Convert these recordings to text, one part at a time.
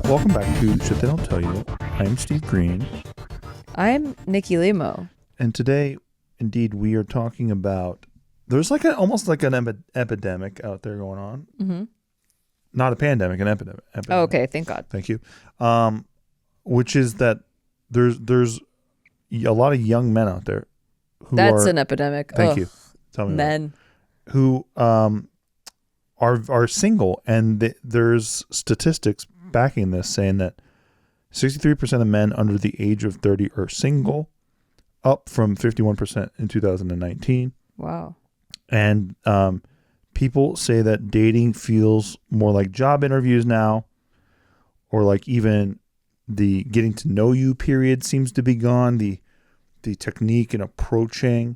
Welcome back to Shit They Don't Tell You. I'm Steve Green. I'm Nikki Limo. And today, indeed, we are talking about, there's like almost like an epidemic out there going on. Mm-hmm. Not a pandemic, an epidemic. Oh, okay. Thank God. Thank you. Which is that there's a lot of young men out there who That's an epidemic. Thank you. Tell me men who are single, and there's statistics backing this saying that 63% of men under the age of 30 are single, up from 51% in 2019. Wow. And people say that dating feels more like job interviews now, or like even the getting to know you period seems to be gone. The technique in approaching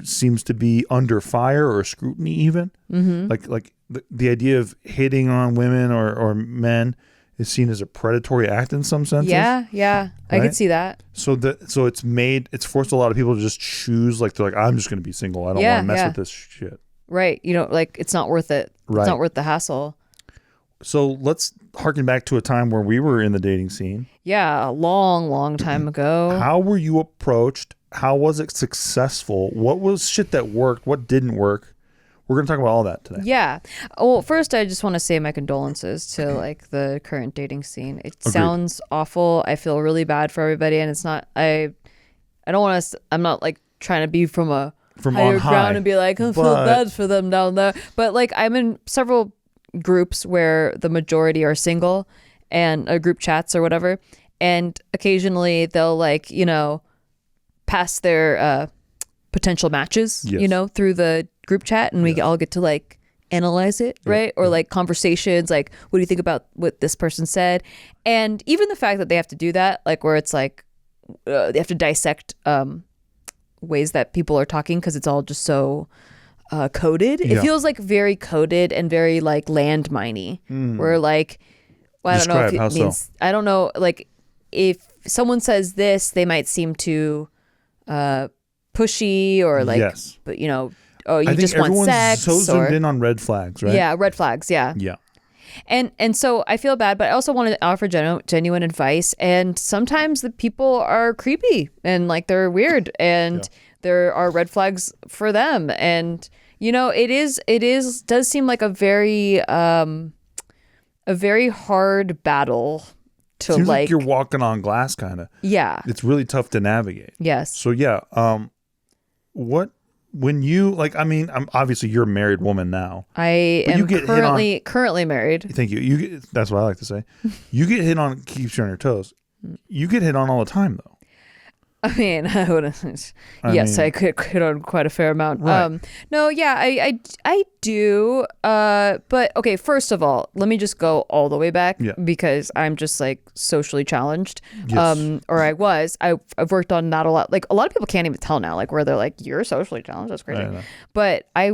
seems to be under fire or scrutiny even. Mm-hmm. Like the idea of hitting on women or men is seen as a predatory act in some senses. Yeah. Right? I could see that. So it's forced a lot of people to just choose, like, they're like, I'm just going to be single. I don't want to mess with this shit. Right. Like, it's not worth it. Right. It's not worth the hassle. So let's harken back to a time where we were in the dating scene. Yeah. A long time ago. How were you approached? How was it successful? What was shit that worked? What didn't work? We're going to talk about all that today. Yeah. Well, first, I just want to say my condolences to like the current dating scene. It Agreed. sounds awful. I feel really bad for everybody, and it's not. I don't want to. I'm not like trying to be from higher ground and be like, I feel bad for them down there. But like, I'm in several groups where the majority are single, and group chats or whatever, and occasionally they'll like pass their potential matches, yes, through the group chat, and we all get to like analyze it, right? Or like conversations, like, what do you think about what this person said? And even the fact that they have to do that, like where it's like they have to dissect ways that people are talking because it's all just so coded. It feels like very coded and very like landminey. Where like, well, I don't know if it means, I don't know, like if someone says this, they might seem too pushy or like, but oh, you just want sex. So zoomed in on red flags, right? Yeah, red flags. Yeah. And so I feel bad, but I also want to offer genuine advice. And sometimes the people are creepy and like they're weird, and there are red flags for them. And it does seem like a very hard battle to Seems like you're walking on glass, kind of. Yeah. It's really tough to navigate. Yes. So when you I'm obviously you're a married woman now. I am currently married. Thank you. That's what I like to say. You get hit on, keeps you on your toes. You get hit on all the time though. I mean, I wouldn't. I could hit on quite a fair amount. Right. No, yeah, I do. But okay, first of all, let me just go all the way back because I'm just like socially challenged. Yes. Or I was. I've worked on not a lot. Like a lot of people can't even tell now. Like where they're like, you're socially challenged. That's crazy. But I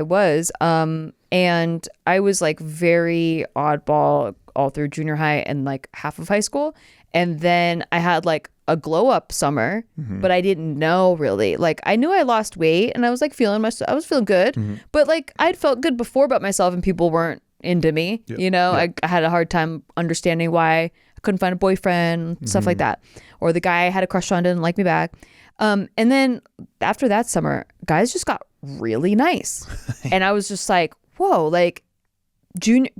was. And I was like very oddball all through junior high and like half of high school. And then I had like a glow up summer, but I didn't know really. Like I knew I lost weight and I was like I was feeling good, but like I'd felt good before about myself and people weren't into me. I had a hard time understanding why I couldn't find a boyfriend, stuff like that. Or the guy I had a crush on didn't like me back. And then after that summer, guys just got really nice. And I was just like, whoa, like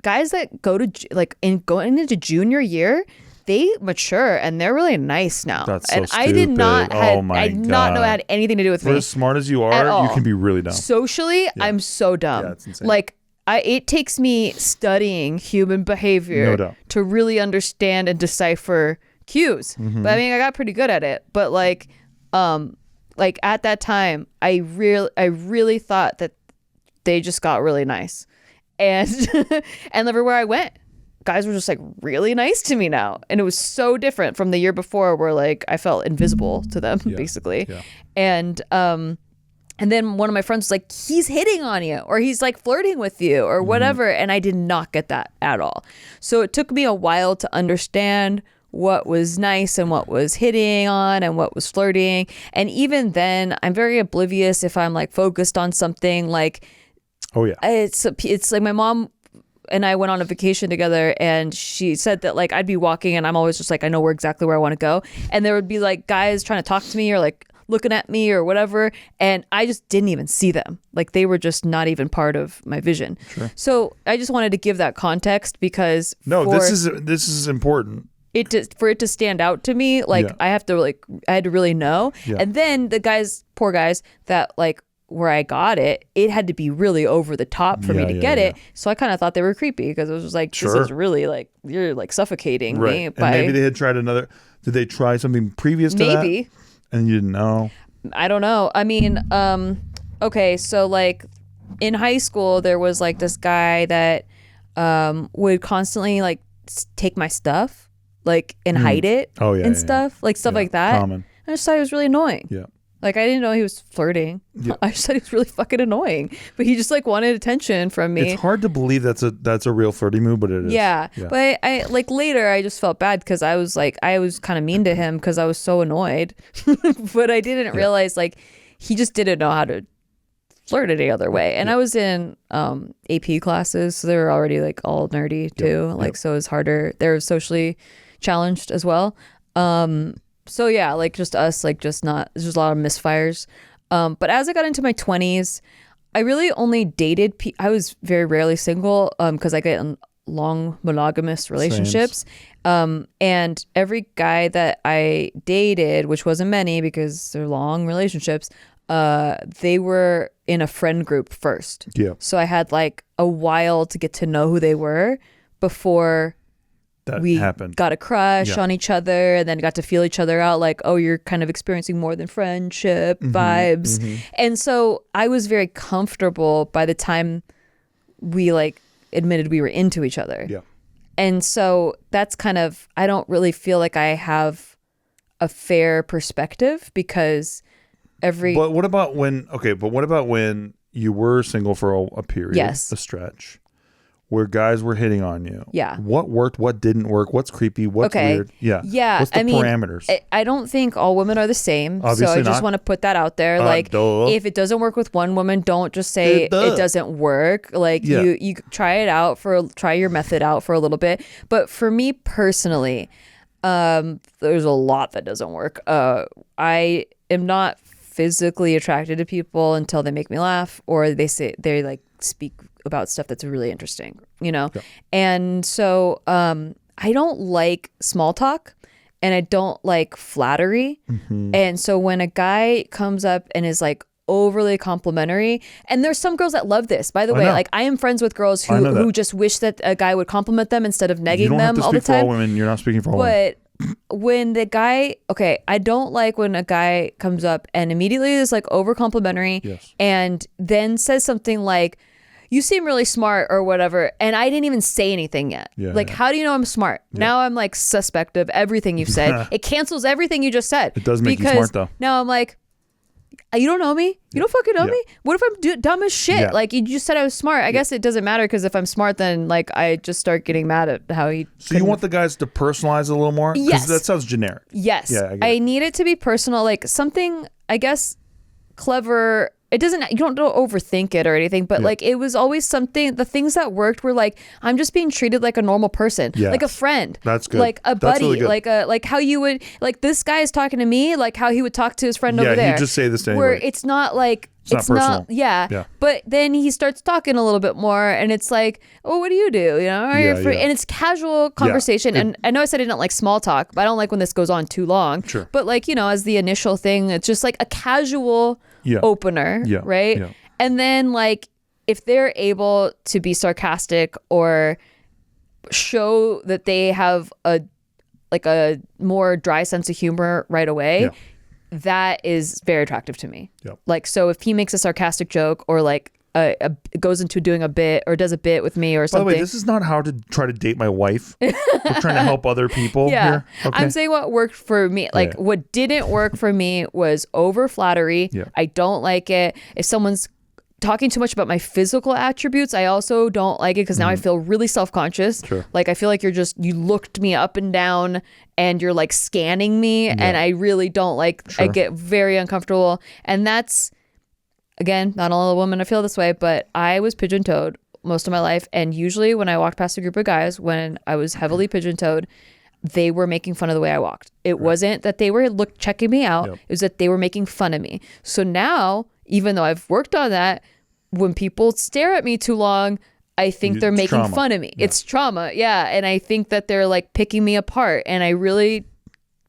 guys that going into junior year, they mature and they're really nice now. That's so and stupid. I did not know it had anything to do with For me. as smart as you are, you can be really dumb. Socially, I'm so dumb. Yeah, it's insane. Like it takes me studying human behavior to really understand and decipher cues. But I mean, I got pretty good at it. But like at that time, I really thought that they just got really nice, and and everywhere I went, guys were just like really nice to me now. And it was so different from the year before where like I felt invisible to them basically. Yeah. And then one of my friends was like, he's hitting on you or he's like flirting with you or whatever. And I did not get that at all. So it took me a while to understand what was nice and what was hitting on and what was flirting. And even then I'm very oblivious if I'm like focused on something like, oh yeah, it's like my mom and I went on a vacation together, and she said that like I'd be walking and I'm always just like, I know exactly where I want to go. And there would be like guys trying to talk to me or like looking at me or whatever. And I just didn't even see them. Like they were just not even part of my vision. Sure. So I just wanted to give that context because this is important. For it to stand out to me, like I had to really know. Yeah. And then the poor guys that like where I got it had to be really over the top for me to get it. So I kind of thought they were creepy because it was just like, this is really like, you're like suffocating me. And maybe they had tried did they try something previous to that? Maybe. And you didn't know? I don't know. I mean, okay, so like in high school, there was like this guy that would constantly like take my stuff. Like and hide it stuff like that. Common. I just thought it was really annoying. Yeah. Like I didn't know he was flirting. Yeah. I just thought he was really fucking annoying. But he just like wanted attention from me. It's hard to believe that's a real flirty move, but it is. Yeah. But I like later I just felt bad because I was kind of mean to him because I was so annoyed. But I didn't realize like he just didn't know how to flirt any other way. And I was in AP classes, so they were already like all nerdy too. Like so it was harder. They were socially challenged as well. So yeah, like just us, like just not, there's just a lot of misfires. But as I got into my 20s, I really only dated, I was very rarely single because I get in long monogamous relationships. And every guy that I dated, which wasn't many because they're long relationships, they were in a friend group first. Yeah. So I had like a while to get to know who they were before we got a crush on each other and then got to feel each other out like, oh, you're kind of experiencing more than friendship vibes. And so I was very comfortable by the time we like admitted we were into each other. Yeah. And so that's kind of, I don't really feel like I have a fair perspective because But what about when you were single for a period, a stretch? Where guys were hitting on you. Yeah. What worked? What didn't work? What's creepy? What's weird? Yeah. Yeah. What's the parameters? I don't think all women are the same. Obviously so I just want to put that out there. Like, if it doesn't work with one woman, don't just say it doesn't work. Like, you try it out try your method out for a little bit. But for me personally, there's a lot that doesn't work. I am not physically attracted to people until they make me laugh or they like speak about stuff that's really interesting, you know? Yeah. And so I don't like small talk and I don't like flattery. And so when a guy comes up and is like overly complimentary, and there's some girls that love this, by the way, like I am friends with girls who just wish that a guy would compliment them instead of negging them all the time. You don't have to speak for all women. You're not speaking for all women. When the guy, I don't like when a guy comes up and immediately is like over complimentary and then says something like, you seem really smart or whatever. And I didn't even say anything yet. How do you know I'm smart? Now I'm like suspect of everything you've said. It cancels everything you just said. It does make you smart though. Now I'm like, you don't know me? You don't fucking know me? What if I'm dumb as shit? Like you just said I was smart. I guess it doesn't matter because if I'm smart, then like I just start getting mad at how he. So you want the guys to personalize a little more? Yes. That sounds generic. Yes. Yeah, I need it to be personal, like something, I guess, clever. It doesn't, you don't overthink it or anything, but like it was always something, the things that worked were like, I'm just being treated like a normal person, like a friend. That's good. Like a buddy, really like how you would, like this guy is talking to me, like how he would talk to his friend over there. Yeah, you just say this to where anybody. it's not like, it's not personal. But then he starts talking a little bit more and it's like, oh, what do? You know, and it's casual conversation. And I know I said I didn't like small talk, but I don't like when this goes on too long. Sure. But like, you know, as the initial thing, it's just like a casual opener, right? Yeah. And then like if they're able to be sarcastic or show that they have a more dry sense of humor right away, that is very attractive to me. Yep. Like, so if he makes a sarcastic joke or like goes into doing a bit or does a bit with me or something. By the way, this is not how to try to date my wife. We're trying to help other people here. Okay. I'm saying what worked for me. Like what didn't work for me was over flattery. Yeah. I don't like it. If someone's talking too much about my physical attributes, I also don't like it because now I feel really self-conscious. Sure. Like I feel like you looked me up and down and you're like scanning me and I really don't like, I get very uncomfortable. And that's, again, not all the women I feel this way, but I was pigeon-toed most of my life. And usually when I walked past a group of guys, when I was heavily pigeon-toed, they were making fun of the way I walked. It wasn't that they were checking me out. It was that they were making fun of me. So now, even though I've worked on that, when people stare at me too long, I think they're making fun of me. Yeah. It's trauma. Yeah. And I think that they're like picking me apart, and I really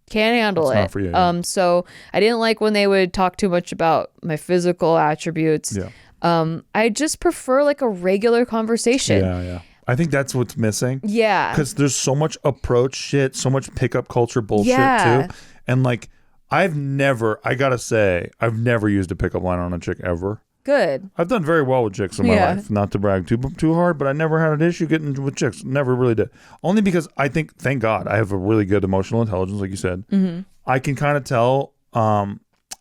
can't handle it. Not for you, yeah. So I didn't like when they would talk too much about my physical attributes. Yeah. I just prefer like a regular conversation. Yeah, yeah. I think that's what's missing. Yeah. Because there's so much approach shit, so much pickup culture bullshit too. And like, I gotta say, I've never used a pickup line on a chick ever. Good. I've done very well with chicks in my life. Not to brag too hard, but I never had an issue getting with chicks. Never really did. Only because I think, thank God, I have a really good emotional intelligence, like you said. Mm-hmm. I can kind of tell. I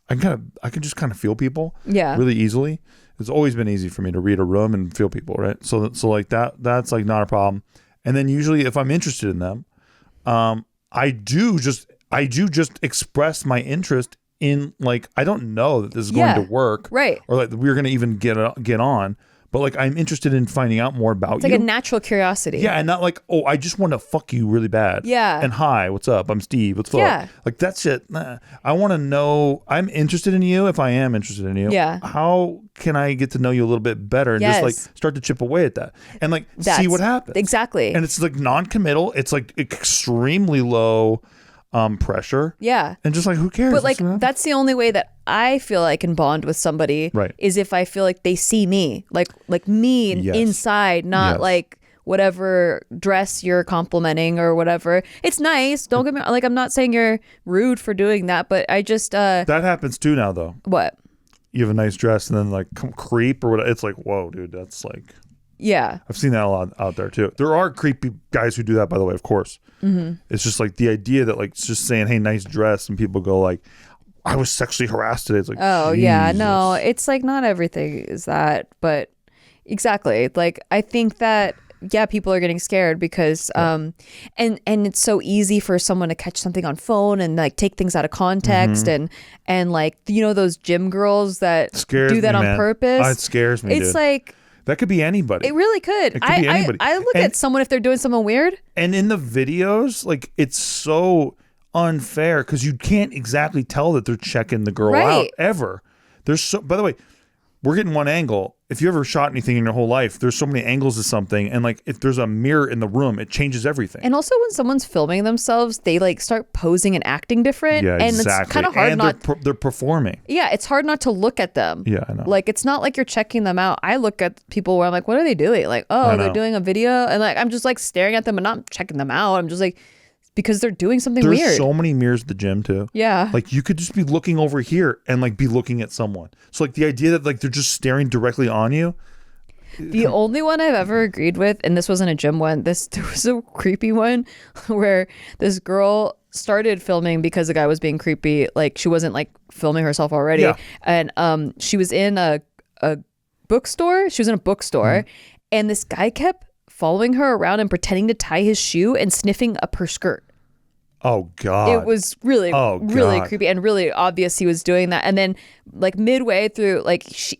can just kind of feel people. Yeah. Really easily. It's always been easy for me to read a room and feel people, right? So like that's like not a problem. And then usually, if I'm interested in them, I do just express my interest in, like, I don't know that this is going to work, right? Or like we're going to even get on, but like I'm interested in finding out more about you. It's like a natural curiosity. Yeah, and not like, oh, I just want to fuck you really bad. Yeah. And hi, what's up? I'm Steve. What's up? Yeah. Like that shit. Nah. I want to know. I'm interested in you. If I am interested in you, how can I get to know you a little bit better and just like start to chip away at that and like see what happens. Exactly. And it's like non-committal. It's like extremely low pressure. Yeah. And just like, who cares? But like, that's the only way that I feel I can bond with somebody, is if I feel like they see me, like me inside, not like whatever dress you're complimenting or whatever. It's nice. Don't get me, like, I'm not saying you're rude for doing that, but I just, that happens too now though. What? You have a nice dress and then like come creep or whatever. It's like, whoa, dude, that's like, yeah. I've seen that a lot out there too. There are creepy guys who do that, by the way, of course. Mm-hmm. It's just like the idea that like it's just saying, hey, nice dress, and people go like, I was sexually harassed today. It's like, oh, Jesus. Yeah, no, it's like not everything is that, but exactly. Like, I think that, yeah, people are getting scared because, and it's so easy for someone to catch something on phone and like take things out of context and like, you know, those gym girls that do that on purpose. Oh, it scares me. It's like, that could be anybody. It really could. It could be anybody. I look at someone if they're doing something weird. And in the videos, like, it's so unfair because you can't exactly tell that they're checking the girl out ever. There's so, by the way, we're getting one angle. If you ever shot anything in your whole life, there's so many angles of something. And like, if there's a mirror in the room, it changes everything. And also when someone's filming themselves, they like start posing and acting different. Yeah, and exactly. It's kind of hard they're performing. Yeah, it's hard not to look at them. Yeah, I know. Like, it's not like you're checking them out. I look at people where I'm like, what are they doing? Like, oh, they're doing a video. And like, I'm just like staring at them and not checking them out. I'm just like, because they're doing something weird. There's so many mirrors at the gym too. Yeah. Like, you could just be looking over here and like be looking at someone. So like the idea that like they're just staring directly on you. The only one I've ever agreed with, and this wasn't a gym one, there was a creepy one where this girl started filming because the guy was being creepy. Like, she wasn't like filming herself already. Yeah. And she was in a bookstore. She was in a bookstore and this guy kept following her around and pretending to tie his shoe and sniffing up her skirt. Oh God. It was really creepy and really obvious he was doing that. And then like midway through, like this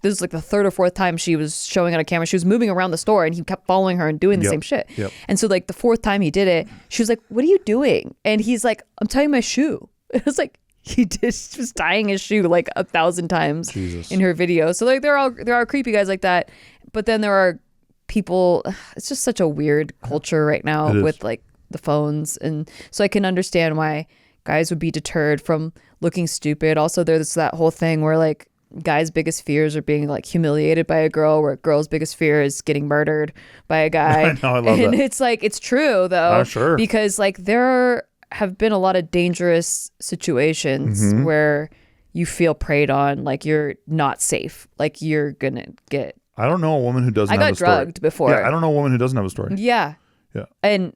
is like the third or fourth time she was showing on a camera, she was moving around the store and he kept following her and doing the same shit. Yep. And so like the fourth time he did it, she was like, what are you doing? And he's like, I'm tying my shoe. It was like, he was tying his shoe like 1,000 times in her video. So like there are creepy guys like that. But then there are people, it's just such a weird culture right now with like the phones, and so I can understand why guys would be deterred from looking stupid. Also, there's that whole thing where like guys' biggest fears are being like humiliated by a girl, where a girl's biggest fear is getting murdered by a guy. I know, I love and that. It's like, it's true though. Oh, sure. Because like there have been a lot of dangerous situations where you feel preyed on, like you're not safe, like you're gonna get. I don't know a woman who doesn't have a story. I got drugged before. Yeah, I don't know a woman who doesn't have a story. Yeah. Yeah. And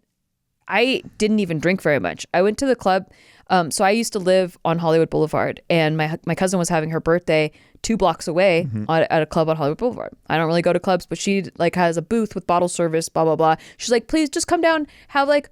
I didn't even drink very much. I went to the club. So I used to live on Hollywood Boulevard, and my cousin was having her birthday 2 blocks away at a club on Hollywood Boulevard. I don't really go to clubs, but she like has a booth with bottle service, blah, blah, blah. She's like, please just come down, have like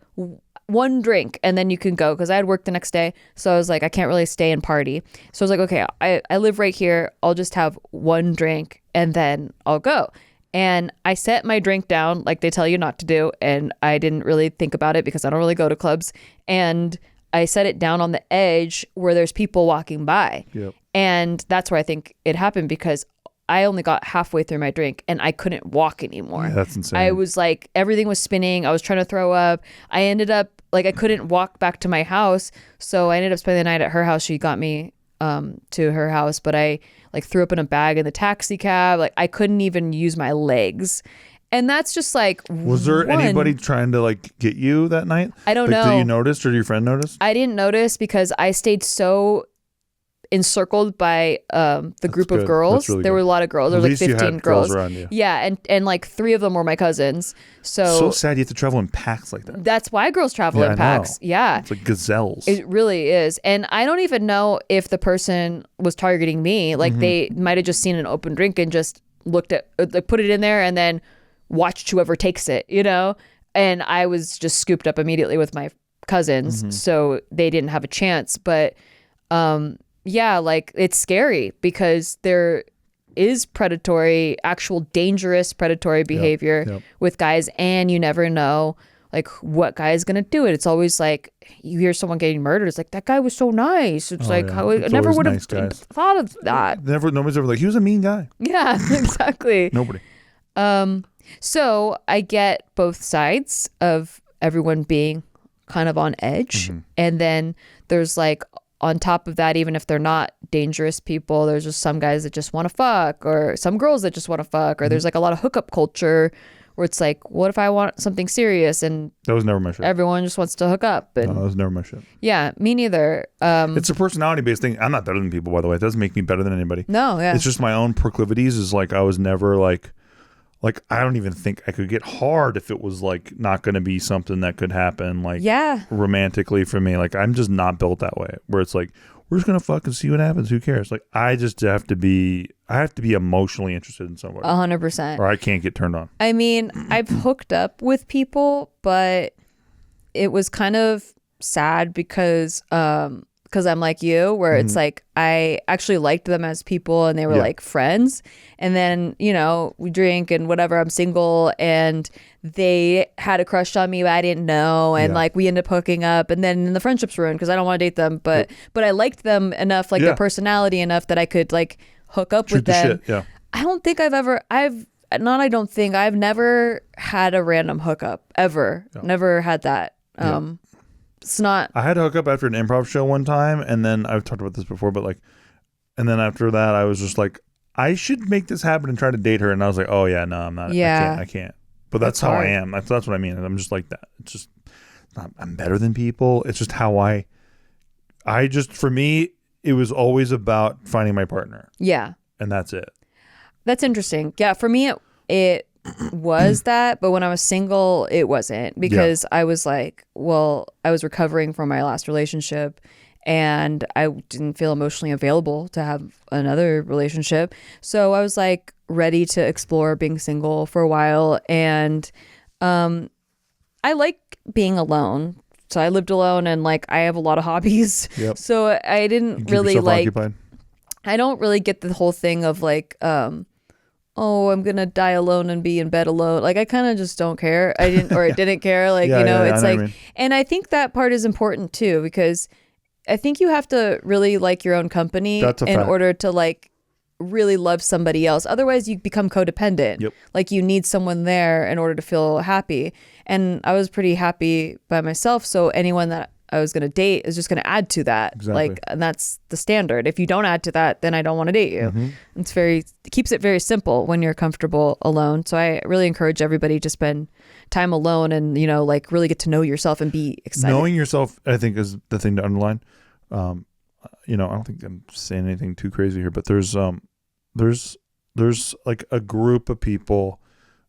one drink, and then you can go. Because I had work the next day. So I was like, I can't really stay and party. So I was like, okay, I live right here. I'll just have one drink and then I'll go. And I set my drink down like they tell you not to do. And I didn't really think about it because I don't really go to clubs. And I set it down on the edge where there's people walking by. Yep. And that's where I think it happened, because I only got halfway through my drink and I couldn't walk anymore. Yeah, that's insane. I was like, everything was spinning. I was trying to throw up. I ended up like, I couldn't walk back to my house. So I ended up spending the night at her house. She got me to her house, but I like threw up in a bag in the taxi cab. Like I couldn't even use my legs. And that's just like, was there anybody trying to like get you that night? I don't like, know. Did you notice, or did your friend notice? I didn't notice because I stayed so encircled by the group of girls. Really there good. were a lot of girls. There were like 15 girls around you. Yeah, and like 3 of them were my cousins. So sad you have to travel in packs like that. That's why girls travel in packs. Yeah. It's like gazelles. It really is. And I don't even know if the person was targeting me. Like they might have just seen an open drink and just looked at, like put it in there and then watched whoever takes it, you know? And I was just scooped up immediately with my cousins. So they didn't have a chance. But yeah, like it's scary because there is predatory, actual dangerous predatory behavior with guys, and you never know like what guy is going to do it. It's always like you hear someone getting murdered. It's like, that guy was so nice. It's I never would have thought of that. Nobody's ever like, he was a mean guy. Yeah, exactly. Nobody. So I get both sides of everyone being kind of on edge. And then there's like, on top of that, even if they're not dangerous people, there's just some guys that just want to fuck, or some girls that just want to fuck, or there's like a lot of hookup culture where it's like, what if I want something serious? And that was never my shit. Everyone just wants to hook up. And no, that was never my shit. Yeah, me neither. It's a personality based thing. I'm not better than people, by the way. It doesn't make me better than anybody. No, yeah. It's just my own proclivities. Is like I was never like I don't even think I could get hard if it was like not going to be something that could happen like romantically for me. Like I'm just not built that way, where it's like, we're just going to fucking see what happens. Who cares? Like I have to be emotionally interested in somebody. 100%. Or I can't get turned on. I mean, I've hooked up with people, but it was kind of sad because I'm like you, where it's like I actually liked them as people and they were like friends. And then, you know, we drink and whatever, I'm single, and they had a crush on me, but I didn't know. And like we ended up hooking up, and then the friendship's ruined because I don't want to date them. But I liked them enough, like their personality enough, that I could like hook up with them. I don't think I've never had a random hookup ever. Never had that. It's not. I had to hook up after an improv show one time, and then I've talked about this before, but like, and then after that, I was just like, I should make this happen and try to date her. And I was like, oh yeah, no, I'm not. Yeah, I can't. But that's how hard. I am. That's what I mean. I'm just like that. It's just I'm better than people. It's just how I just, for me, it was always about finding my partner. Yeah, and that's it. That's interesting. Yeah, for me, it was that, but when I was single, it wasn't, because I was like, well, I was recovering from my last relationship and I didn't feel emotionally available to have another relationship. So I was like ready to explore being single for a while. And I like being alone. So I lived alone, and like I have a lot of hobbies. So I didn't really like occupied. I don't really get the whole thing of like oh, I'm gonna die alone and be in bed alone. Like I kind of just don't care. I didn't care. Like it's like, and I think that part is important too, because I think you have to really like your own company in order to like really love somebody else. Otherwise, you become codependent. Like you need someone there in order to feel happy. And I was pretty happy by myself. So anyone that I was going to date is just going to add to that. Exactly. Like, and that's the standard. If you don't add to that, then I don't want to date you. It keeps it very simple when you're comfortable alone. So I really encourage everybody to spend time alone and, you know, like really get to know yourself and be excited. Knowing yourself, I think, is the thing to underline. You know, I don't think I'm saying anything too crazy here, but there's like a group of people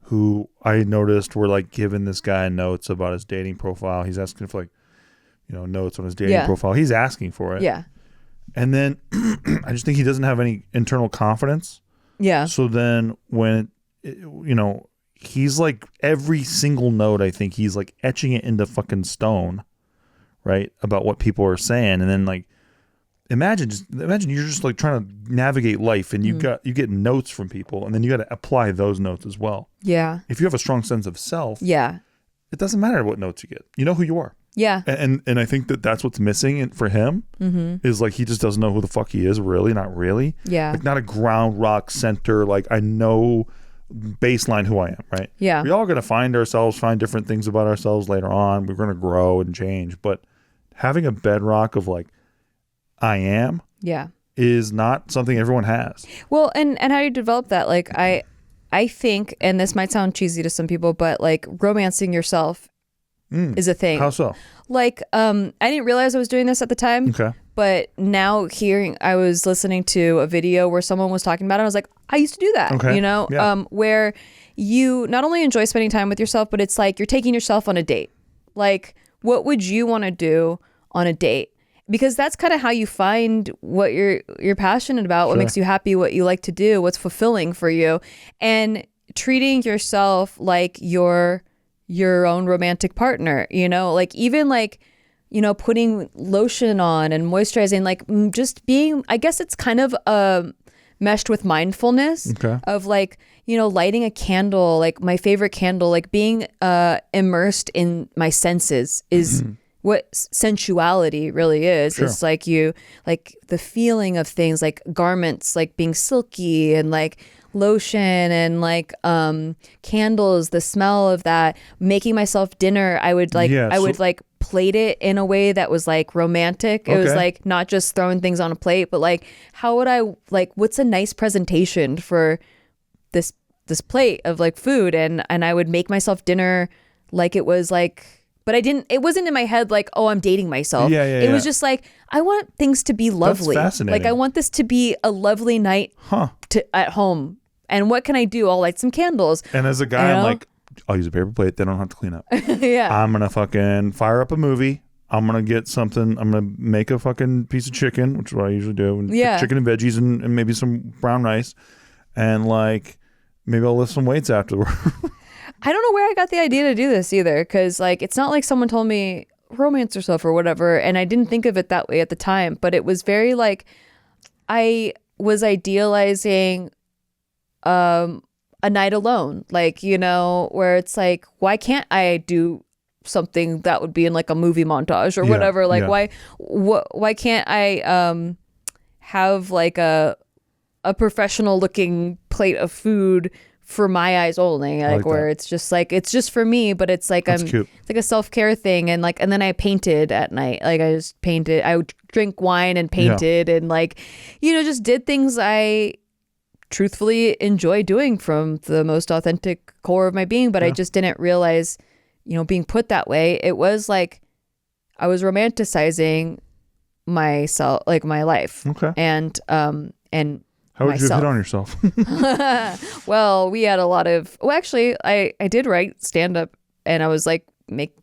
who I noticed were like giving this guy notes about his dating profile. He's asking for like, you know, notes on his dating profile. He's asking for it. Yeah. And then I just think he doesn't have any internal confidence. Yeah. So then when, you know, he's like every single note, I think he's like etching it into fucking stone, right? About what people are saying. And then like imagine you're just like trying to navigate life, and you get notes from people, and then you got to apply those notes as well. Yeah. If you have a strong sense of self, yeah, it doesn't matter what notes you get. You know who you are. Yeah. And I think that's what's missing for him is like he just doesn't know who the fuck he is, really, not really. Yeah. Like not a ground rock center, like I know baseline who I am, right? Yeah. We're all going to find different things about ourselves later on. We're going to grow and change. But having a bedrock of like, I am is not something everyone has. Well, and how do you develop that? Like I think, and this might sound cheesy to some people, but like romancing yourself is a thing. How so? Like, I didn't realize I was doing this at the time. Okay. But now I was listening to a video where someone was talking about it. I was like, I used to do that, okay. you know, where you not only enjoy spending time with yourself, but it's like you're taking yourself on a date. Like, what would you want to do on a date? Because that's kind of how you find what you're passionate about, what makes you happy, what you like to do, what's fulfilling for you, and treating yourself like your own romantic partner, you know, like even like, you know, putting lotion on and moisturizing, like just being, I guess it's kind of meshed with mindfulness of like, you know, lighting a candle, like my favorite candle, like being immersed in my senses is what sensuality really is. It's like like the feeling of things, like garments, like being silky, and like lotion, and like candles, the smell of that, making myself dinner. I would like, I would like plate it in a way that was like romantic. It was like not just throwing things on a plate, but like, how would I, like, what's a nice presentation for this plate of like food? And I would make myself dinner like it was like, but it wasn't in my head like, oh, I'm dating myself. It was just like, I want things to be lovely. That's fascinating. Like I want this to be a lovely night at home. And what can I do? I'll light some candles. And as a guy, I'm like, I'll use a paper plate. They don't have to clean up. I'm going to fucking fire up a movie. I'm going to get something. I'm going to make a fucking piece of chicken, which is what I usually do. And chicken and veggies and maybe some brown rice. And like, maybe I'll lift some weights afterward. I don't know where I got the idea to do this either. Because like, it's not like someone told me romance yourself or whatever. And I didn't think of it that way at the time. But it was very like, I was idealizing a night alone, like, you know, where it's like, why can't I do something that would be in like a movie montage or whatever? Like, why can't I have like a professional looking plate of food for my eyes only, like where it's just like, it's just for me, but it's like, it's like a self-care thing. And like, and then I painted at night. Like I just painted, I would drink wine and painted and like, you know, just did things I truthfully enjoy doing from the most authentic core of my being. But I just didn't realize, you know, being put that way, it was like I was romanticizing myself, like my life. And how would you hit on yourself? Well, we had a lot of, actually I did write stand up, and I was like,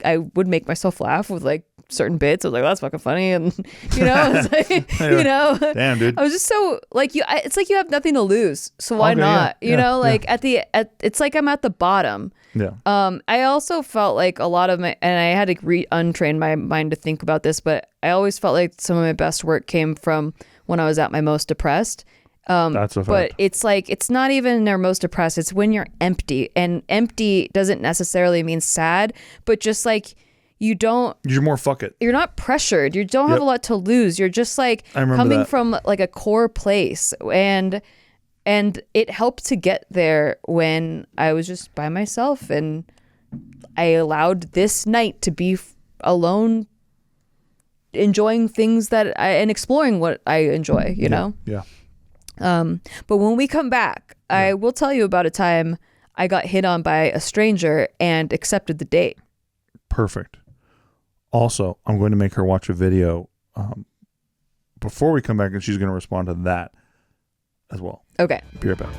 I would make myself laugh with like certain bits. I was like, well, that's fucking funny. And you know, it's like, you know, damn dude, I was just so like, it's like you have nothing to lose, so why not? You know, like it's like I'm at the bottom. I also felt like a lot of my, and I had to untrain my mind to think about this, but I always felt like some of my best work came from when I was at my most depressed. That's a fact. But it's like, it's not even their most depressed, it's when you're empty, and empty doesn't necessarily mean sad, but just like, you're more fuck it. You're not pressured. You don't have a lot to lose. You're just like coming from like a core place, and it helped to get there when I was just by myself, and I allowed this night to be alone, enjoying things and exploring what I enjoy, you know? But when we come back, I will tell you about a time I got hit on by a stranger and accepted the date. Perfect. Also, I'm going to make her watch a video before we come back, and she's going to respond to that as well. Okay. Be right back.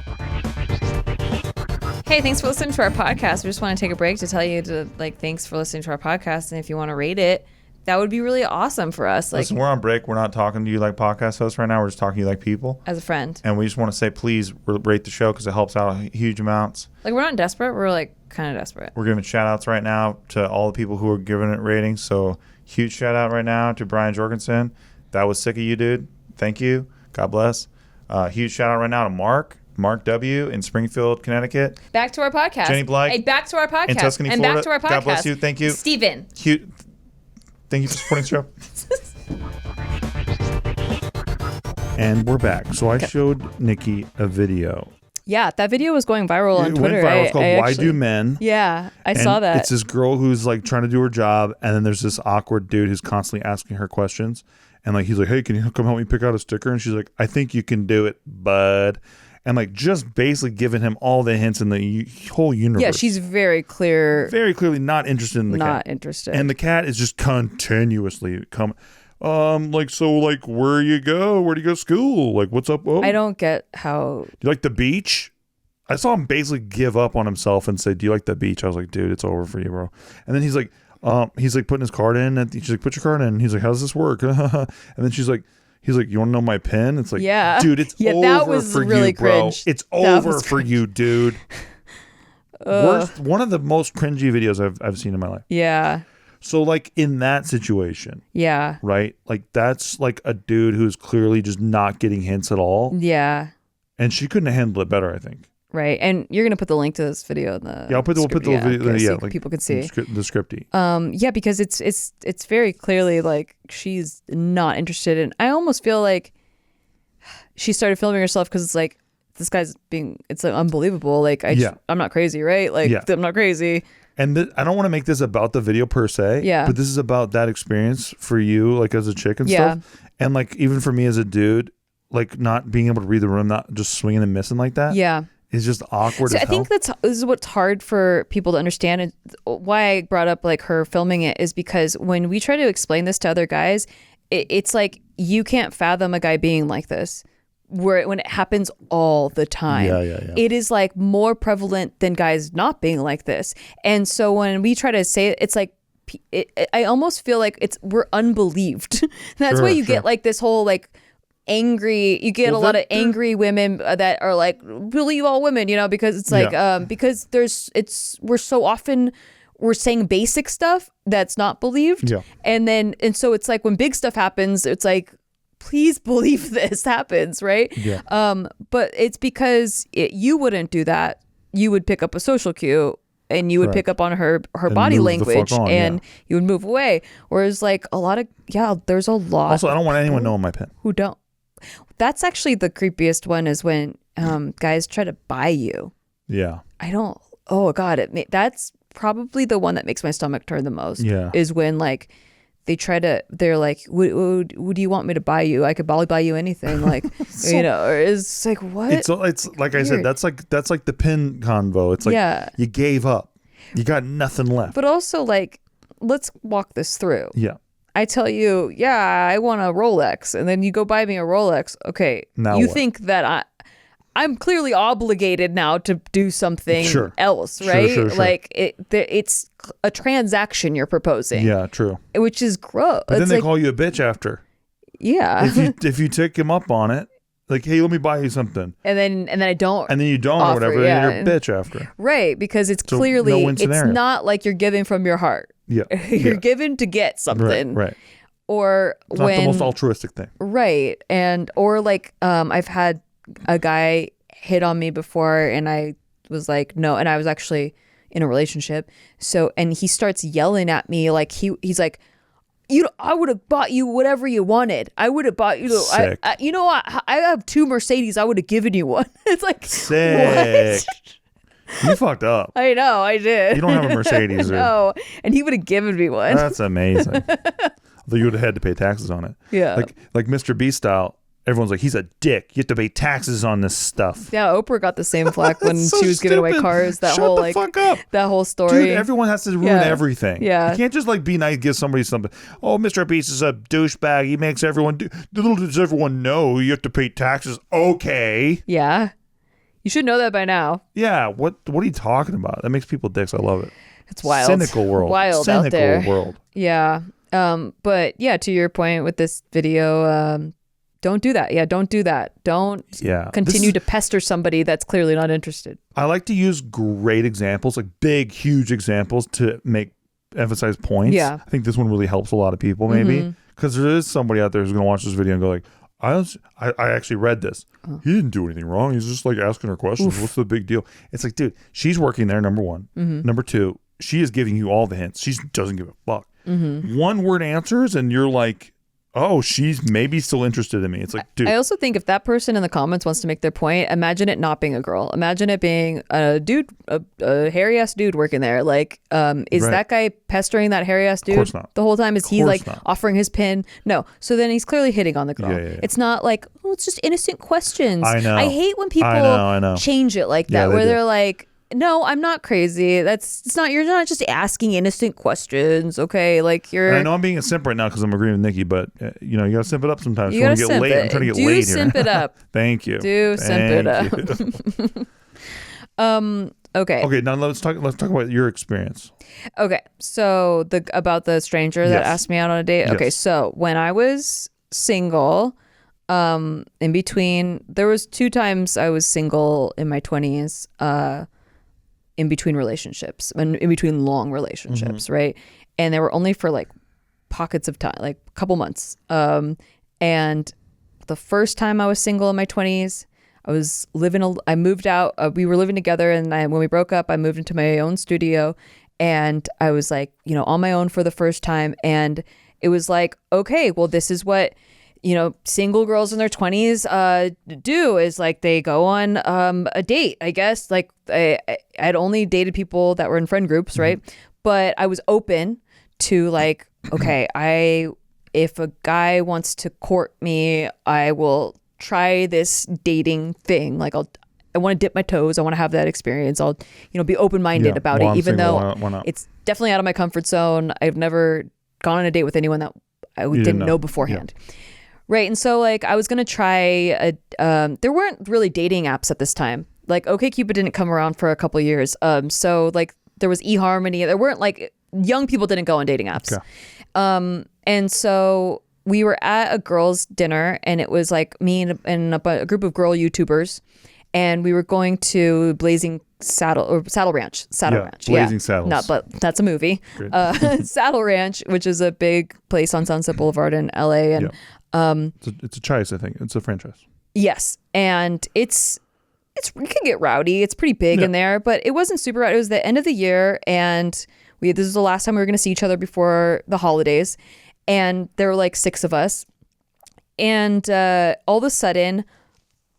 Hey, thanks for listening to our podcast. We just want to take a break to tell you thanks for listening to our podcast. And if you want to rate it, that would be really awesome for us. Like, listen, we're on break. We're not talking to you like podcast hosts right now. We're just talking to you like people. As a friend. And we just want to say, please rate the show, because it helps out huge amounts. Like, we're not desperate. We're like kind of desperate. We're giving shout outs right now to all the people who are giving it ratings. So huge shout out right now to Brian Jorgensen That was sick of you, dude. Thank you. God bless. Huge shout out right now to Mark W. in Springfield, Connecticut. Back to our podcast. Jenny Blythe. Hey, back to our podcast. In Tuscany, and Florida. back to our podcast. God bless you. Thank you. Steven. Thank you for supporting the show. And we're back. So I showed Nikki a video. Yeah, that video was going viral on Twitter. It went viral. It's called Why Do Men? Yeah, I saw that. It's this girl who's like trying to do her job, and then there's this awkward dude who's constantly asking her questions. And like he's like, hey, can you come help me pick out a sticker? And she's like, I think you can do it, bud. And like just basically giving him all the hints in the whole universe. Yeah, she's very clearly not interested in the cat. Not interested. And the cat is just continuously coming. Like, so like, where do you go to school? Like, what's up? Oh. I don't get how. You like the beach? I saw him basically give up on himself and say, do you like the beach? I was like, dude, it's over for you, bro. And then he's like putting his card in, and she's like, put your card in. And he's like, how does this work? And then he's like, you want to know my pin? It's like, yeah, dude, it's over that was for really you, bro. cringe. It's over for you, dude. One of the most cringy videos I've seen in my life. Yeah. So like in that situation, yeah, right? Like that's like a dude who's clearly just not getting hints at all. Yeah. And she couldn't have handled it better, I think. Right. And you're gonna put the link to this video in the we'll put the video so like people can see the scripty. Yeah, because it's very clearly like she's not interested in. I almost feel like she started filming herself because it's like this guy's it's like unbelievable. Like I'm not crazy, right? Like I'm not crazy. And I don't want to make this about the video per se, but this is about that experience for you, like as a chick and stuff. And like even for me as a dude, like not being able to read the room, not just swinging and missing like that. Yeah. It's just awkward. So I think this is what's hard for people to understand. And why I brought up like her filming it is because when we try to explain this to other guys, it's like you can't fathom a guy being like this. When it happens all the time. Yeah. It is like more prevalent than guys not being like this. And so when we try to say it, it's like, I almost feel like we're unbelieved. That's why you get like this whole like angry, you get a lot of angry women that are like, believe all women, because it's like, because we're so often, we're saying basic stuff that's not believed. Yeah. And so it's like when big stuff happens, it's like, please believe this happens, right? Yeah. But it's because you wouldn't do that. You would pick up a social cue and you would pick up on her body language and you would move away. Whereas like there's a lot. Also, I don't want anyone knowing my pin. Who don't. That's actually the creepiest one is when guys try to buy you. Yeah. I don't. Oh God, that's probably the one that makes my stomach turn the most. Yeah. Is when like. They're like, what do you want me to buy you? I could probably buy you anything. Like, or it's like, what? It's like I said, that's like the pin convo. It's like, you gave up. You got nothing left. But also like, let's walk this through. Yeah. I tell you, I want a Rolex. And then you go buy me a Rolex. Okay. Now you think that I'm clearly obligated now to do something else, right? Sure. Like it's a transaction you're proposing. Yeah, true. Which is gross. But then they call you a bitch after. Yeah. If you take him up on it, like, hey, let me buy you something. And then I don't. And then you don't or whatever. And you're a bitch after. Right, because it's clearly it's not like you're giving from your heart. Yeah. You're giving to get something. Right. Or it's not the most altruistic thing. Right. Or like I've had a guy hit on me before and I was like, no. And I was actually in a relationship. So, and he starts yelling at me like he's like, I would have bought you whatever you wanted. I would have bought you. I have 2 Mercedes. I would have given you one. It's like, sick. What? You fucked up. I know. I did. You don't have a Mercedes. No. And he would have given me one. That's amazing. Although you would have had to pay taxes on it. Yeah. Like Mr. Beast style. Everyone's like, he's a dick. You have to pay taxes on this stuff. Yeah, Oprah got the same flack when she was giving away cars. That Shut whole the fuck up. That whole story. Dude, everyone has to ruin everything. Yeah. You can't just like be nice, give somebody something. Oh, Mr. Beast is a douchebag. He makes everyone little does everyone know you have to pay taxes. Okay. Yeah. You should know that by now. Yeah. What are you talking about? That makes people dicks. I love it. It's wild. Cynical world. Wild Cynical out there. World. Yeah. But yeah, to your point with this video, don't do that. Yeah, don't do that. Don't continue to pester somebody that's clearly not interested. I like to use great examples, like big, huge examples to make emphasize points. Yeah. I think this one really helps a lot of people, maybe, because there is somebody out there who's going to watch this video and go like, I actually read this. He didn't do anything wrong. He's just like asking her questions. What's the big deal? It's like, dude, she's working there, number one. Number two, she is giving you all the hints. She doesn't give a fuck. One word answers and you're like, oh, she's maybe still interested in me. It's like, dude. I also think if that person in the comments wants to make their point, imagine it not being a girl. Imagine it being a dude, a hairy ass dude working there. Like, is that guy pestering that hairy ass dude the whole time? Is he like offering his pin? No. So then he's clearly hitting on the girl. Yeah. It's not like, oh, it's just innocent questions. I know. I hate when people change it like that, where they're like, no, I'm not crazy. It's not. You're not just asking innocent questions, okay? Like you're. And I know I'm being a simp right now because I'm agreeing with Nikki, but you gotta simp it up sometimes. You gotta get laid. I'm trying to get laid here. Simp it up. Thank you. Simp it up. Okay. Okay. Now let's talk about your experience. Okay. So about the stranger that asked me out on a date. Okay. So when I was single, in between, there was 2 times I was single in my 20s. In between relationships and in between long relationships, right? And they were only for like pockets of time, like a couple months. And the first time I was single in my 20s, I moved out. We were living together, and when we broke up, I moved into my own studio, and I was like, on my own for the first time. And it was like, okay, well, this is what single girls in their 20s do, is like they go on a date, I guess. Like I'd only dated people that were in friend groups, right? But I was open to like, okay, if a guy wants to court me, I will try this dating thing. Like I want to dip my toes. I want to have that experience. I'll be open-minded about it, even though it's definitely out of my comfort zone. I've never gone on a date with anyone that I didn't know beforehand. Yeah. Right. And so like I was going to try there weren't really dating apps at this time. Like OkCupid didn't come around for a couple of years. So like there was eHarmony. There weren't like young people didn't go on dating apps. Okay. And so we were at a girls' dinner, and it was like me and a group of girl YouTubers, and we were going to Saddle Ranch. Blazing Saddles. Not, but that's a movie. Saddle Ranch, which is a big place on Sunset Boulevard in LA, and it's a choice, I think. It's a franchise. Yes, and it can get rowdy. It's pretty big in there, but it wasn't super rowdy. It was the end of the year, and this was the last time we were going to see each other before the holidays, and there were like 6 of us, and all of a sudden,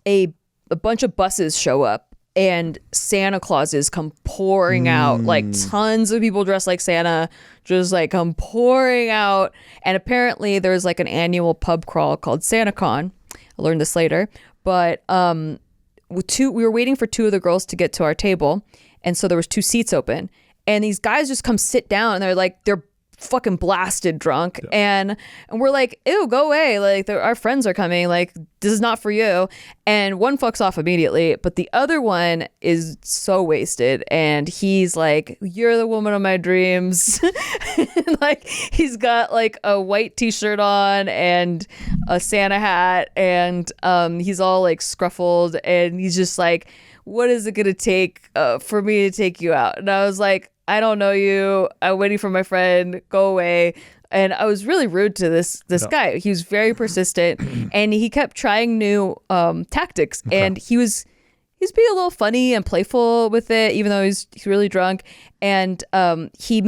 a bunch of buses show up, and Santa Clauses come pouring out, like tons of people dressed like Santa, just like come pouring out. And apparently there's like an annual pub crawl called SantaCon. I learned this later, but we were waiting for 2 of the girls to get to our table, and so there was 2 seats open, and these guys just come sit down, and they're fucking blasted drunk, and we're like, ew, go away, like our friends are coming, like this is not for you. And one fucks off immediately, but the other one is so wasted, and he's like, you're the woman of my dreams. Like he's got like a white t-shirt on and a Santa hat, and he's all like scruffled, and he's just like, what is it gonna take for me to take you out? And I was like, I don't know you. I'm waiting for my friend. Go away. And I was really rude to this guy. He was very persistent, and he kept trying new tactics. Okay. And he's being a little funny and playful with it, even though he's really drunk. And he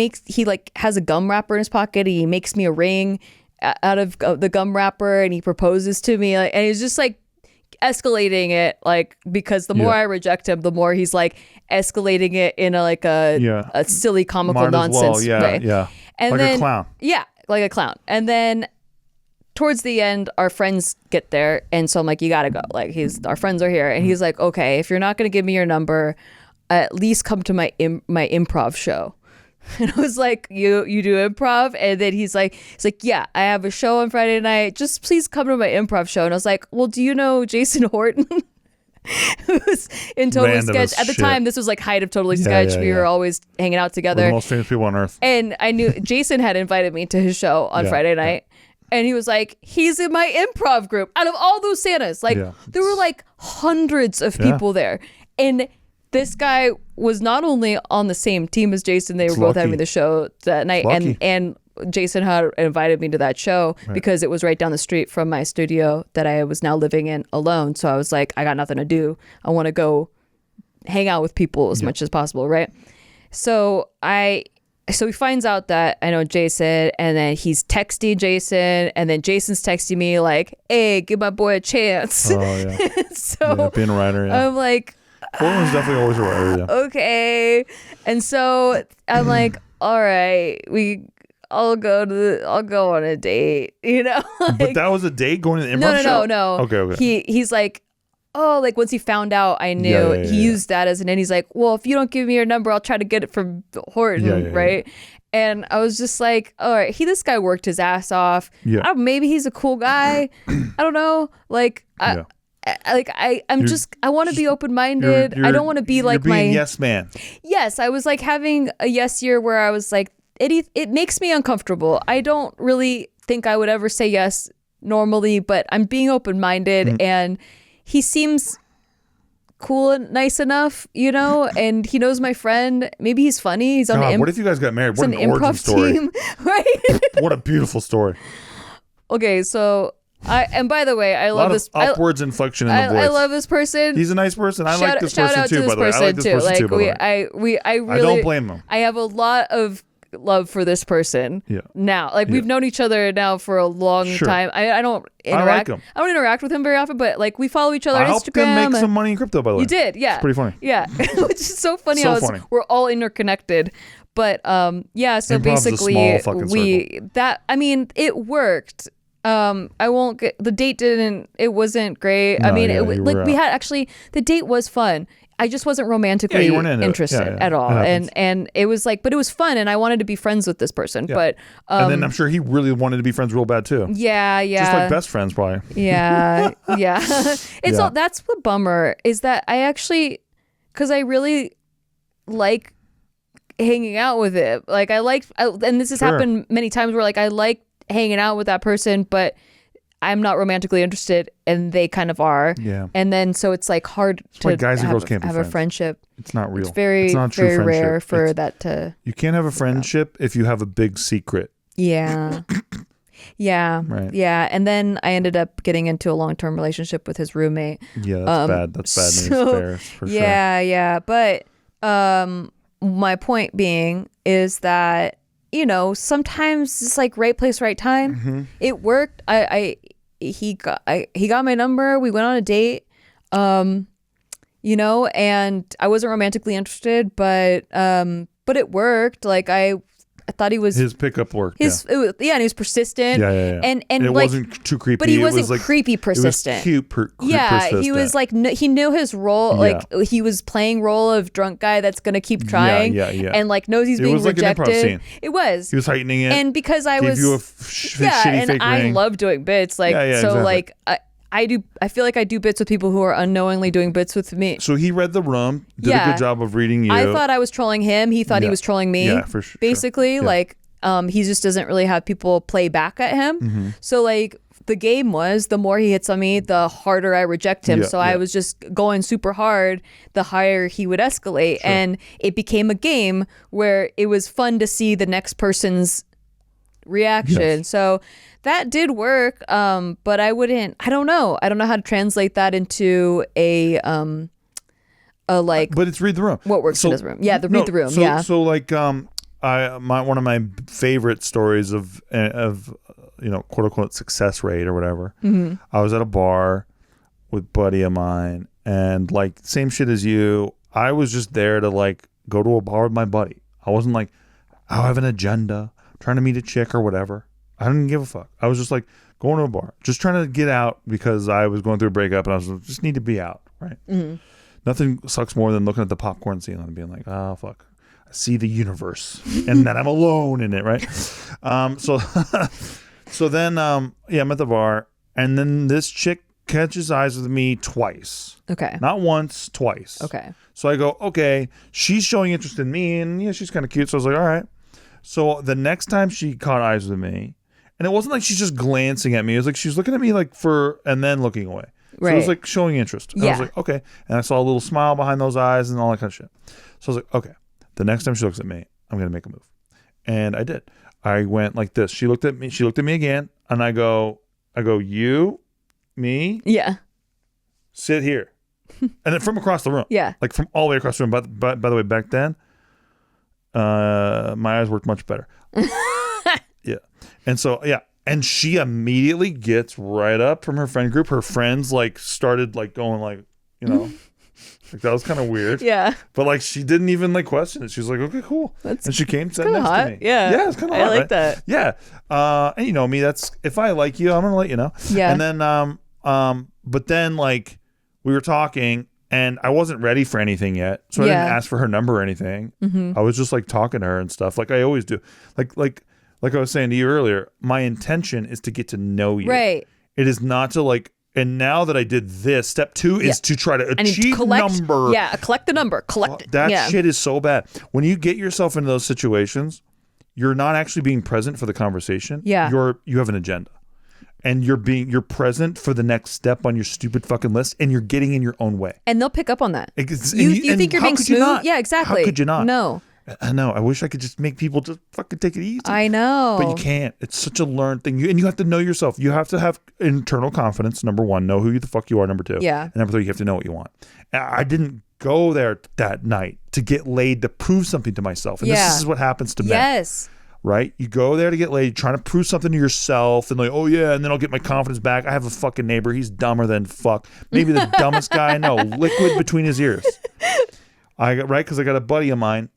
like has a gum wrapper in his pocket. And he makes me a ring out of the gum wrapper, and he proposes to me. Like, and he's just like escalating it, like, because the more I reject him, the more he's like escalating it in a silly comical nonsense way. And like then, a clown. Yeah, like a clown. And then towards the end, our friends get there, and so I'm like, you gotta go. Like our friends are here, and he's like, okay, if you're not gonna give me your number, at least come to my improv show. And I was like, you do improv? And then he's like, yeah, I have a show on Friday night. Just please come to my improv show. And I was like, well, do you know Jason Horton? Who was in Totally Sketch at the time? This was like height of Totally Sketch. We were always hanging out together. We're the most famous people on earth. And I knew Jason had invited me to his show on Friday night. And he was like, he's in my improv group. Out of all those Santas, like there were like hundreds of people there. And this guy was not only on the same team as Jason, they were both having the show that night, and Jason had invited me to that show because it was right down the street from my studio that I was now living in alone. So I was like, I got nothing to do. I want to go hang out with people as much as possible, right? So he finds out that I know Jason, and then he's texting Jason, and then Jason's texting me like, hey, give my boy a chance. Oh, yeah. So being a writer, I'm like, Portland's definitely always a writer, okay. And so I'm like, all right, I'll go on a date, you know? Like, but that was a date going to the improv show? No. Okay. He's like, oh, like once he found out I knew, he used that as an end. He's like, well, if you don't give me your number, I'll try to get it from Horton, right? And I was just like, all right, this guy worked his ass off. Maybe he's a cool guy. I don't know. Like, I want to be open-minded. I don't want to be like you're being yes man. Yes, I was like having a yes year where I was like, it makes me uncomfortable. I don't really think I would ever say yes normally, but I'm being open-minded, and he seems cool and nice enough, you know, and he knows my friend. Maybe he's funny. He's on the what if you guys got married? What an origin story. Team, right? What a beautiful story. Okay, so and by the way, I love this upwards inflection in the voice. I love this person. He's a nice person. I like this person too, by the way. I like this person too, by the way. I really, I don't blame him. I have a lot of love for this person now. Like we've known each other now for a long time. I don't interact. I don't interact with him very often, but like we follow each other on Instagram. I helped him make some money in crypto, by the way. You did, yeah. It's pretty funny. Yeah, which is so funny. We're all interconnected. But so Improv's basically it worked. I won't get the date it wasn't great. No, we had actually the date was fun. I just wasn't romantically interested at all. And it was like, but it was fun, and I wanted to be friends with this person. But and then I'm sure he really wanted to be friends real bad too. Yeah. Just like best friends probably. Yeah. It's all that's the bummer is that I actually, because I really like hanging out with it. Like and this has happened many times where like I like hanging out with that person, but I'm not romantically interested, and they kind of are. Yeah. And then so it's like hard to guys and girls can't have a friendship. It's not real. It's not true very friendship. Rare for that to. You can't have a friendship if you have a big secret. Yeah. Yeah. Right. Yeah. And then I ended up getting into a long-term relationship with his roommate. Yeah, that's bad. That's bad news bears for sure. Yeah. But my point being is that, you know, sometimes it's like right place, right time. Mm-hmm. It worked. He got my number. We went on a date, you know, and I wasn't romantically interested, but it worked. Like I thought he was his pickup worked. And he was persistent. Yeah. And it like, wasn't too creepy. But he wasn't like, creepy persistent. It was cute persistent. He was like he knew his role. Like he was playing role of drunk guy that's gonna keep trying. Yeah. And like knows he's being rejected. Like an improv scene. It was. He was heightening it. And because I was gave you a shitty fake I ring. love doing bits. Like so exactly. Like I feel like I do bits with people who are unknowingly doing bits with me. So he read the room, did a good job of reading you. I thought I was trolling him. He thought he was trolling me. Yeah, for sure. Basically, like he just doesn't really have people play back at him. Mm-hmm. So like the game was the more he hits on me, the harder I reject him. I was just going super hard, the higher he would escalate. Sure. And it became a game where it was fun to see the next person's reaction. Yes. So that did work. But I don't know how to translate that into a like. But it's read the room. What works in his room? Yeah, read the room. So like one of my favorite stories of you know, quote unquote success rate or whatever. Mm-hmm. I was at a bar with a buddy of mine, and like same shit as you. I was just there to like go to a bar with my buddy. I wasn't like, I have an agenda, trying to meet a chick or whatever. I didn't give a fuck. I was just like going to a bar, just trying to get out because I was going through a breakup and I was just need to be out. Right. Mm-hmm. Nothing sucks more than looking at the popcorn ceiling and being like, oh fuck. I see the universe and that I'm alone in it, right? So then I'm at the bar, and then this chick catches eyes with me twice. Okay. Not once, twice. Okay. So I go, okay, she's showing interest in me, and she's kind of cute. So I was like, all right. So the next time she caught eyes with me, and it wasn't like she's just glancing at me. It was like she was looking at me like and then looking away. So it was like showing interest. And I was like, okay. And I saw a little smile behind those eyes and all that kind of shit. So I was like, okay, the next time she looks at me, I'm going to make a move. And I did. I went like this. She looked at me again. And I go, you, me. Yeah. Sit here. And then from across the room. Yeah. Like from all the way across the room. By the way, back then, my eyes worked much better. Yeah. And so, yeah. And she immediately gets right up from her friend group. Her friends like started like going like, you know, like that was kind of weird. Yeah. But like she didn't even like question it. She was like, okay, cool. And she came sat next hot. to me. Yeah. Yeah, it's kind of hot. I like right? that. Yeah. And you know me, that's if I like you, I'm gonna let you know. Yeah. And then but then like we were talking and I wasn't ready for anything yet. So I didn't ask for her number or anything. I was just like talking to her and stuff like I always do. Like I was saying to you earlier, my intention is to get to know you. Right. It is not to like, and now that I did this, step 2 is to try to achieve number. Yeah, collect the number. Collect it. That shit is so bad. When you get yourself into those situations, you're not actually being present for the conversation. Yeah. You have an agenda. And you're present for the next step on your stupid fucking list, and you're getting in your own way. And they'll pick up on that. You think you're being smooth? Yeah, exactly. How could you not? No. I know. I wish I could just make people just fucking take it easy. I know. But you can't. It's such a learned thing. And you have to know yourself. You have to have internal confidence, number 1. Know who the fuck you are, number 2. Yeah. And number 3, you have to know what you want. And I didn't go there that night to get laid to prove something to myself. And this is what happens to men. Yes. Right? You go there to get laid, trying to prove something to yourself, and like, oh yeah, and then I'll get my confidence back. I have a fucking neighbor. He's dumber than fuck. Maybe the dumbest guy I know. Liquid between his ears. Because I got a buddy of mine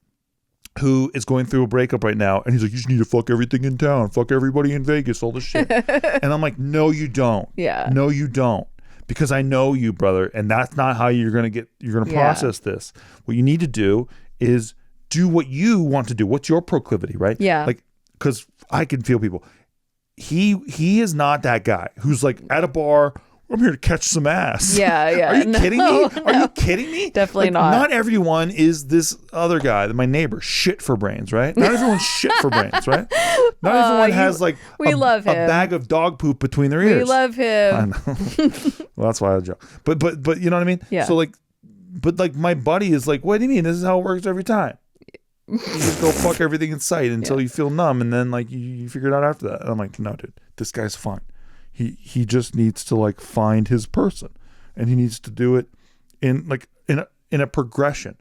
who is going through a breakup right now, and he's like, you just need to fuck everything in town, fuck everybody in Vegas, all this shit. And I'm like, no, you don't. Yeah. No, you don't. Because I know you, brother, and that's not how you're gonna process this. What you need to do is do what you want to do. What's your proclivity, right? Yeah. Like, because I can feel people. He is not that guy who's like at a bar, I'm here to catch some ass. Yeah, yeah. Are you kidding me? Are you kidding me? Definitely not. Not everyone is this other guy, my neighbor, shit for brains, right? Not everyone's shit for brains, right? Not everyone has like love him. a bag of dog poop between their ears. We love him. I know. Well, that's why I joke. But you know what I mean? Yeah. So like, but like my buddy is like, what do you mean? This is how it works every time. You just go fuck everything in sight until you feel numb, and then like you figure it out after that. And I'm like, no, dude, this guy's fine. He just needs to like find his person, and he needs to do it in a progression,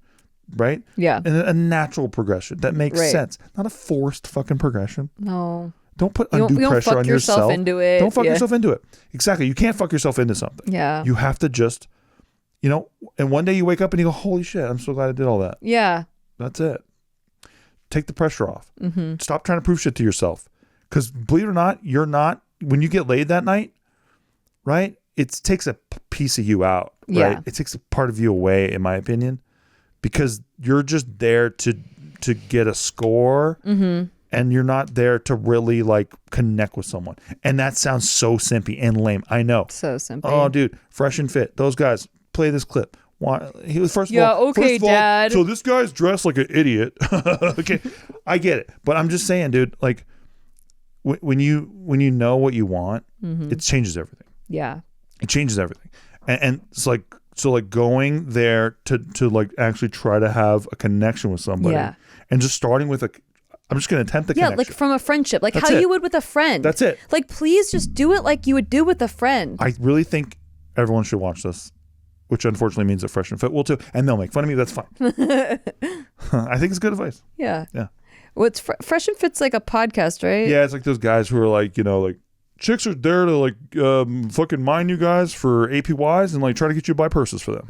right? Yeah, in a natural progression that makes sense, not a forced fucking progression. No, don't put undue pressure on yourself. Into it. Don't fuck yourself into it. Exactly, you can't fuck yourself into something. Yeah, you have to just, and one day you wake up and you go, holy shit, I'm so glad I did all that. Yeah, that's it. Take the pressure off. Mm-hmm. Stop trying to prove shit to yourself, because believe it or not, you're not. When you get laid that night, right? It takes a piece of you out, right? Yeah. It takes a part of you away, in my opinion, because you're just there to get a score, and you're not there to really like connect with someone. And that sounds so simpy and lame. I know. So simpy. Oh, dude, Fresh and Fit. Those guys, play this clip. He was first of all, Dad. So this guy's dressed like an idiot. Okay, I get it, but I'm just saying, dude, like. When you know what you want, it changes everything. Yeah, it changes everything, and it's like going there to like actually try to have a connection with somebody, and just starting with I'm just going to attempt the connection. Yeah, like from a friendship, like how you would with a friend. That's it. Like, please just do it like you would do with a friend. I really think everyone should watch this, which unfortunately means that Fresh and Fit will too, and they'll make fun of me. That's fine. I think it's good advice. Yeah. Yeah. Well, it's Fresh and Fit's like a podcast, right? Yeah, it's like those guys who are like, like chicks are there to like fucking mine you guys for APYs and like try to get you to buy purses for them.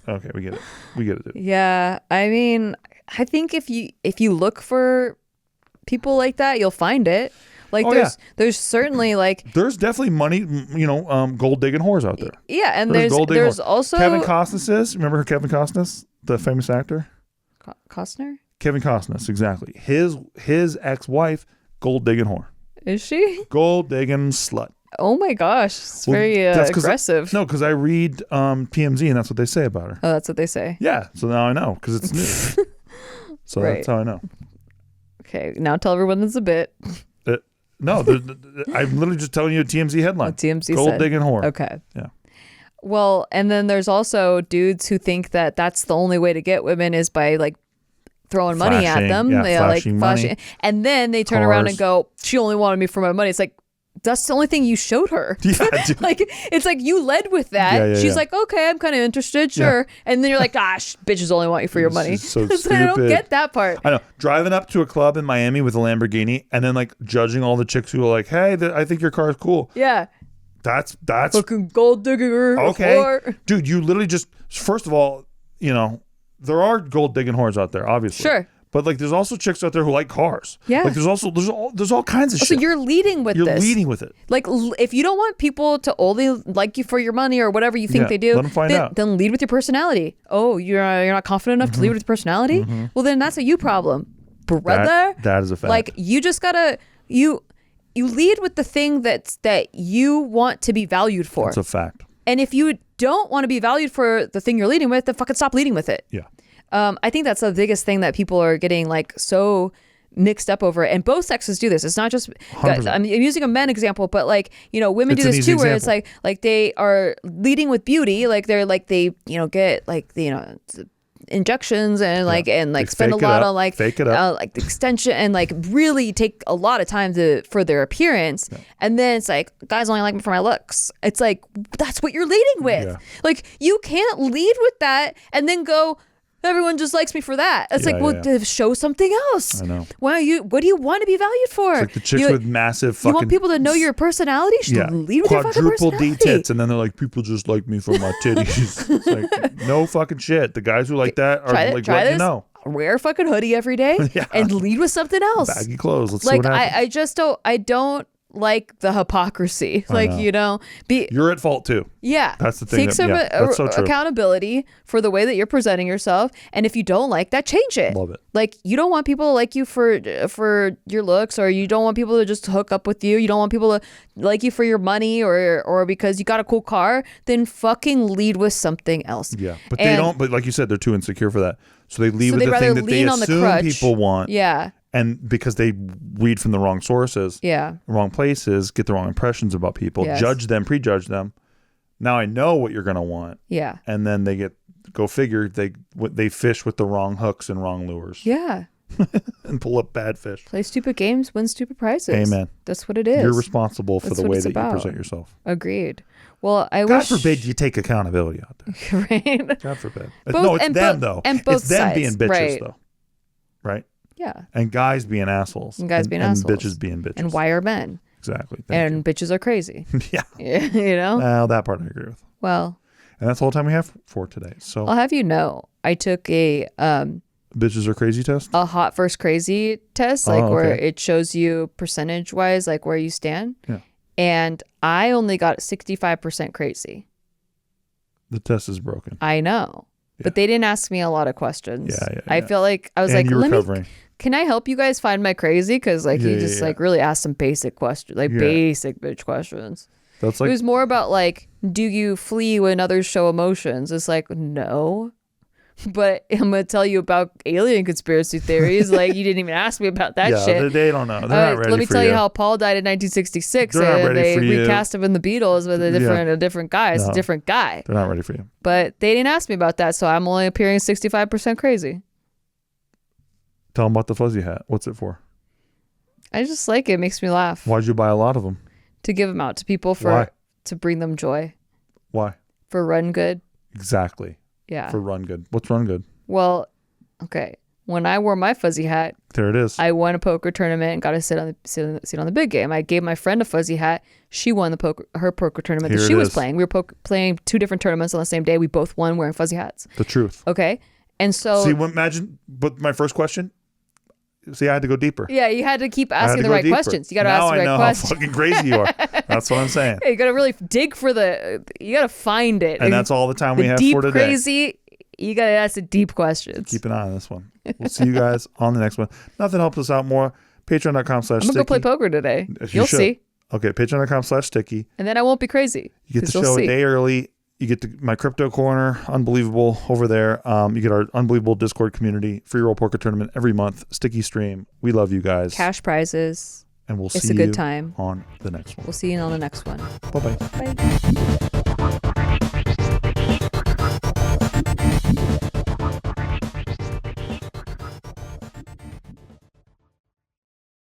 Okay, we get it, dude. Yeah, I mean, I think if you look for people like that, you'll find it. Like there's certainly like there's definitely money, gold digging whores out there. Yeah, and there's also Kevin Costner. Remember who Kevin Costner, the famous actor? Costner? Kevin Costner, exactly. His ex-wife, gold digging whore. Is she? Gold digging slut. Oh my gosh, it's very aggressive. No, because I read TMZ and that's what they say about her. Oh, that's what they say. Yeah, so now I know because it's news. So that's how I know. Okay, now tell everyone it's a bit. No, I'm literally just telling you a TMZ headline. TMZ gold said. digging whore. Okay. Yeah. Well, and then there's also dudes who think that that's the only way to get women is by like throwing money at them. Yeah, they flashing money. flashing, and then they turn around and go, "She only wanted me for my money." It's like that's the only thing you showed her. Yeah, dude. Like it's like you led with that. Yeah, She's like, "Okay, I'm kind of interested, sure." And then you're like, "Gosh, bitches only want you for your money." So I don't get that part. I know. Driving up to a club in Miami with a Lamborghini and then like judging all the chicks who are like, "Hey, I think your car is cool." Yeah. That's fucking gold digger. okay, whore. dude. You literally just first of all, there are gold digging whores out there, obviously. Sure. But like, there's also chicks out there who like cars. Yeah. Like, there's all kinds of shit. So you're leading with this. You're leading with it. Like, if you don't want people to only like you for your money or whatever you think they do, let them find out. Then lead with your personality. Oh, you're not confident enough to lead with your personality? Well, then that's a you problem, brother. That is a fact. Like, you just gotta you lead with the thing that you want to be valued for. That's a fact. And if you don't want to be valued for the thing you're leading with, then fucking stop leading with it. Yeah. I think that's the biggest thing that people are getting like so mixed up over, and both sexes do this. It's not just I'm using a men example, but like women do this too, where it's like they are leading with beauty, like they get like injections and like spend a lot on like fake it up, like extension and like really take a lot of time for their appearance, and then it's like guys only like me for my looks. It's like that's what you're leading with. Like you can't lead with that and then go, everyone just likes me for that. It's show something else. I know. What do you want to be valued for? It's like the chicks with massive fucking... You want people to know your personality? You should lead with your fucking quadruple personality. D tits, and then they're like, people just like me for my titties. It's like, no fucking shit. The guys who like that are like, let you know. Wear a fucking hoodie every day and lead with something else. Baggy clothes. Let's see what happens. I don't like the hypocrisy. You're at fault too. Yeah. That's the thing. Take some accountability for the way that you're presenting yourself. And if you don't like that, change it. Love it. Like you don't want people to like you for your looks, or you don't want people to just hook up with you. You don't want people to like you for your money or because you got a cool car. Then fucking lead with something else. Yeah. But they don't, but like you said, they're too insecure for that. So they lead with the thing that they assume people want. Yeah. And because they read from the wrong sources, wrong places, get the wrong impressions about people, judge them, prejudge them. Now I know what you're going to want. Yeah. And then go figure, they fish with the wrong hooks and wrong lures. Yeah. And pull up bad fish. Play stupid games, win stupid prizes. Amen. That's what it is. You're responsible for the way that you present yourself. Agreed. Well, God forbid you take accountability out there. Right? God forbid. Both, it's them though. And both it's them sides. being bitches right. though. Right? Yeah. And guys being assholes. And guys being assholes. And bitches being bitches. And why are men? Exactly. And bitches are crazy. Yeah. Well, that part I agree with. Well. And that's all the time we have for today. So I'll have you know, I took a bitches are crazy test? A hot versus crazy test, where it shows you percentage wise, like where you stand. Yeah. And I only got 65% crazy. The test is broken. I know. Yeah. But they didn't ask me a lot of questions. Yeah. I feel like I was can I help you guys find my crazy? Because you just really asked some basic questions, basic bitch questions. That's like, it was more about like, do you flee when others show emotions? It's like, no. But I'm going to tell you about alien conspiracy theories. Like, you didn't even ask me about that shit. They don't know. They're not ready let me for tell you how Paul died in 1966. And they recast him in the Beatles with a different guy. It's a different guy. They're not ready for you. But they didn't ask me about that, so I'm only appearing 65% crazy. Tell them about the fuzzy hat. What's it for? I just like it. It makes me laugh. Why'd you buy a lot of them? To give them out to people to bring them joy. Why? For Run Good. Exactly. Yeah. For Run Good. What's Run Good? Well, okay. When I wore my fuzzy hat, there it is. I won a poker tournament and got to sit on the big game. I gave my friend a fuzzy hat. She won her poker tournament that she was playing. We were playing 2 different tournaments on the same day. We both won wearing fuzzy hats. The truth. Okay. And so... See, imagine, but my first question... See, I had to go deeper. Yeah, you had to keep asking the right questions. You got to ask the right questions. Now I know how fucking crazy you are. That's what I'm saying. Yeah, you got to really dig for you got to find it. And that's all the time we have for today. Deep crazy, you got to ask the deep questions. Keep an eye on this one. We'll see you guys on the next one. Nothing helps us out more. Patreon.com/sticky. I'm going to go play poker today. You'll see. Okay, patreon.com/sticky. And then I won't be crazy. You get the show a day early. You get my crypto corner, unbelievable over there. You get our unbelievable Discord community, free roll poker tournament every month, sticky stream. We love you guys. Cash prizes. And we'll see you on the next one. We'll see you on the next one. Bye-bye. Bye.